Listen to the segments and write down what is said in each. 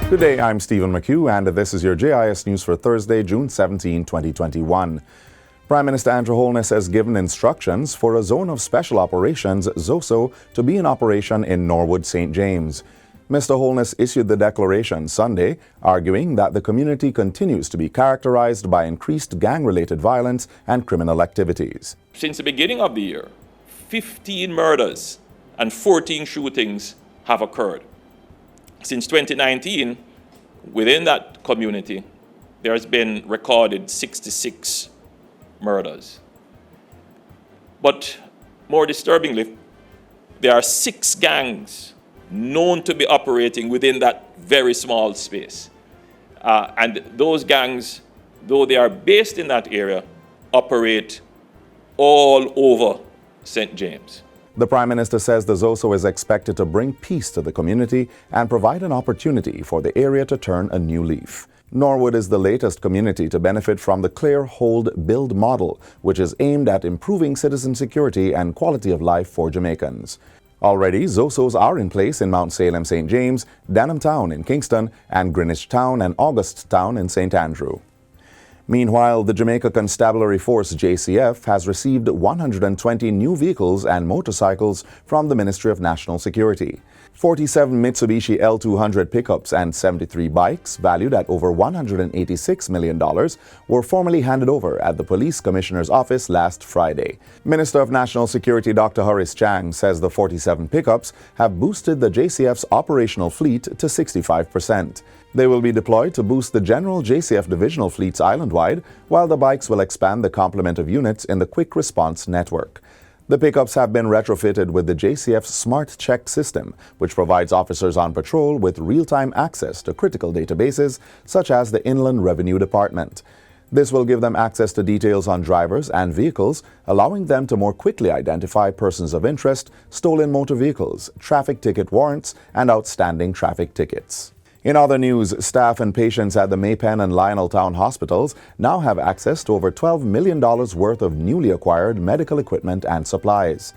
Good day, I'm Stephen McHugh, and this is your JIS News for Thursday, June 17, 2021. Prime Minister Andrew Holness has given instructions for a Zone of Special Operations, ZOSO, to be in operation in Norwood, St. James. Mr. Holness issued the declaration Sunday, arguing that the community continues to be characterized by increased gang-related violence and criminal activities. Since the beginning of the year, 15 murders and 14 shootings have occurred. Since 2019, within that community, there has been recorded 66 murders. But more disturbingly, there are 6 gangs known to be operating within that very small space. And those gangs, though they are based in that area, operate all over St. James. The Prime Minister says the ZOSO is expected to bring peace to the community and provide an opportunity for the area to turn a new leaf. Norwood is the latest community to benefit from the Clear, Hold, Build model, which is aimed at improving citizen security and quality of life for Jamaicans. Already, ZOSOs are in place in Mount Salem, St. James, Denham Town in Kingston, and Greenwich Town and August Town in St. Andrew. Meanwhile, the Jamaica Constabulary Force JCF has received 120 new vehicles and motorcycles from the Ministry of National Security. 47 Mitsubishi L200 pickups and 73 bikes, valued at over $186 million, were formally handed over at the Police Commissioner's office last Friday. Minister of National Security Dr. Horace Chang says the 47 pickups have boosted the JCF's operational fleet to 65%. They will be deployed to boost the general JCF divisional fleets island-wide, while the bikes will expand the complement of units in the quick response network. The pickups have been retrofitted with the JCF's Smart Check system, which provides officers on patrol with real-time access to critical databases, such as the Inland Revenue Department. This will give them access to details on drivers and vehicles, allowing them to more quickly identify persons of interest, stolen motor vehicles, traffic ticket warrants, and outstanding traffic tickets. In other news, staff and patients at the Maypen and Lioneltown hospitals now have access to over $12 million worth of newly acquired medical equipment and supplies.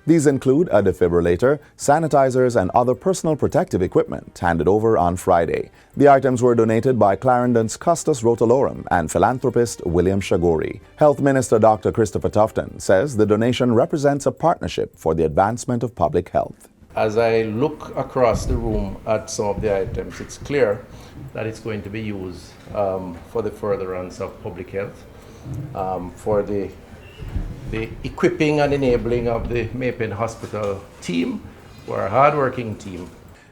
These include a defibrillator, sanitizers, and other personal protective equipment handed over on Friday. The items were donated by Clarendon's Custos Rotalorum and philanthropist William Shagori. Health Minister Dr. Christopher Tufton says the donation represents a partnership for the advancement of public health. As I look across the room at some of the items, it's clear that it's going to be used for the furtherance of public health, for the equipping and enabling of the Maypen Hospital team, who are a hard-working team.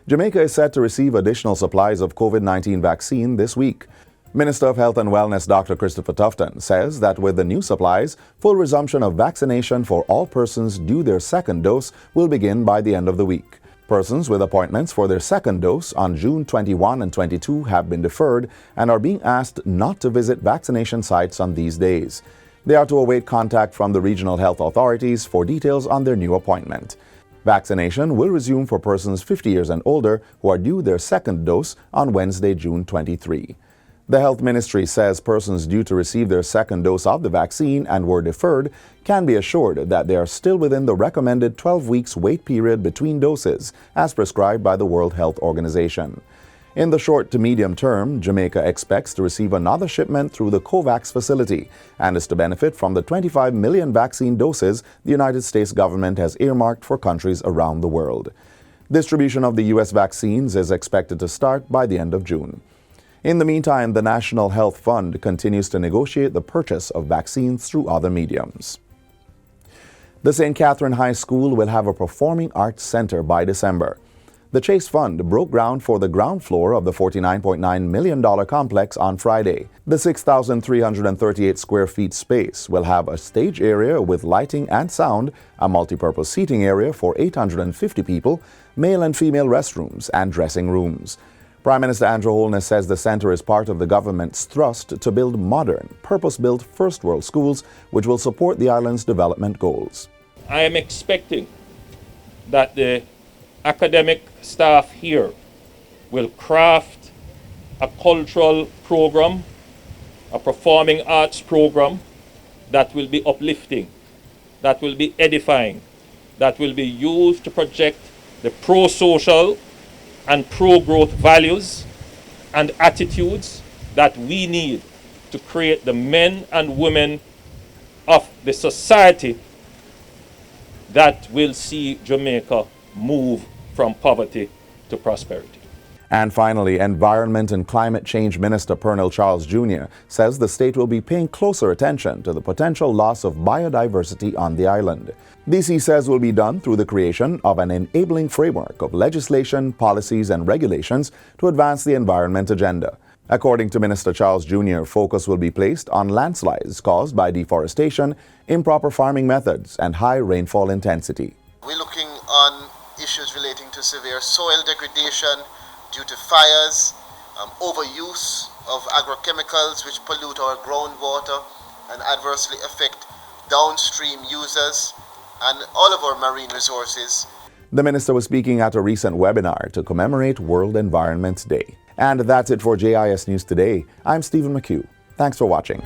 Jamaica is set to receive additional supplies of COVID-19 vaccine this week. Minister of Health and Wellness Dr. Christopher Tufton says that with the new supplies, full resumption of vaccination for all persons due their second dose will begin by the end of the week. Persons with appointments for their second dose on June 21 and 22 have been deferred and are being asked not to visit vaccination sites on these days. They are to await contact from the regional health authorities for details on their new appointment. Vaccination will resume for persons 50 years and older who are due their second dose on Wednesday, June 23. The Health Ministry says persons due to receive their second dose of the vaccine and were deferred can be assured that they are still within the recommended 12 weeks wait period between doses, as prescribed by the World Health Organization. In the short to medium term, Jamaica expects to receive another shipment through the COVAX facility and is to benefit from the 25 million vaccine doses the United States government has earmarked for countries around the world. Distribution of the U.S. vaccines is expected to start by the end of June. In the meantime, the National Health Fund continues to negotiate the purchase of vaccines through other mediums. The St. Catherine High School will have a performing arts center by December. The Chase Fund broke ground for the ground floor of the $49.9 million complex on Friday. The 6,338 square feet space will have a stage area with lighting and sound, a multipurpose seating area for 850 people, male and female restrooms, and dressing rooms. Prime Minister Andrew Holness says the center is part of the government's thrust to build modern, purpose-built first world schools which will support the island's development goals. I am expecting that the academic staff here will craft a cultural program, a performing arts program that will be uplifting, that will be edifying, that will be used to project the pro-social and pro-growth values and attitudes that we need to create the men and women of the society that will see Jamaica move from poverty to prosperity. And finally, Environment and Climate Change Minister Pernell Charles Jr. says the state will be paying closer attention to the potential loss of biodiversity on the island. This, he says, will be done through the creation of an enabling framework of legislation, policies, and regulations to advance the environment agenda. According to Minister Charles Jr., focus will be placed on landslides caused by deforestation, improper farming methods, and high rainfall intensity. We're looking on issues relating to severe soil degradation due to fires, overuse of agrochemicals which pollute our groundwater and adversely affect downstream users and all of our marine resources. The minister was speaking at a recent webinar to commemorate World Environment Day. And that's it for JIS News Today. I'm Stephen McHugh. Thanks for watching.